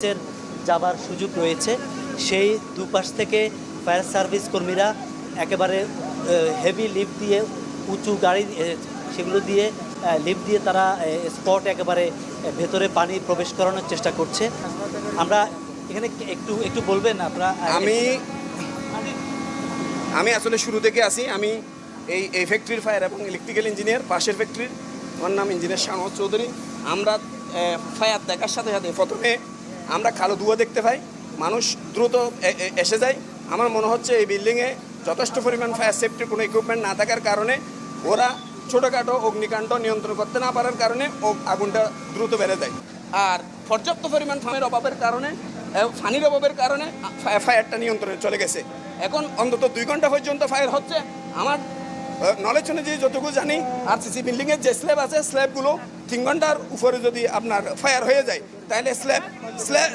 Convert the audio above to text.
এর যাবার সুযোগ রয়েছে। সেই দুপাশ থেকে ফায়ার সার্ভিস কর্মীরা একেবারে হেভি লিফট দিয়ে উঁচু গাড়ি সেগুলো দিয়ে লিফট দিয়ে তারা স্পট একেবারে ভেতরে পানি প্রবেশ করানোর চেষ্টা করছে। আমরা এখানে একটু একটু বলবেন আপনারা। আমি আসলে শুরু থেকে আসি। আমি এই ফ্যাক্টরির ফায়ার এবং ইলেকট্রিক্যাল ইঞ্জিনিয়ার, পাশের ফ্যাক্টরির। আমার নাম ইঞ্জিনিয়ার শাহনওয়াজ চৌধুরী। আমরা ফায়ার দেখার সাথে সাথে প্রথমে আমরা কালো ধোঁয়া দেখতে পাই, মানুষ দ্রুত এসে যায়। আমার মনে হচ্ছে এই বিল্ডিংয়ে যথেষ্ট পরিমাণ ফায়ার সেফটির কোনো ইকুইপমেন্ট না থাকার কারণে ওরা ছোটোখাটো অগ্নিকাণ্ড নিয়ন্ত্রণ করতে না পারার কারণে আগুনটা দ্রুত বেড়ে যায়। আর পর্যাপ্ত পরিমাণ পানির অভাবের কারণে ফায়ারটা নিয়ন্ত্রণে চলে গেছে। এখন অন্তত 2 ঘন্টা পর্যন্ত ফায়ার হচ্ছে। আমার নলেজ অনুযায়ী যতটুকু জানি, আরসিসি বিল্ডিংয়ের যে স্ল্যাব আছে, স্ল্যাবগুলো 3 ঘন্টার উপরে যদি আপনার ফায়ার হয়ে যায় তাহলে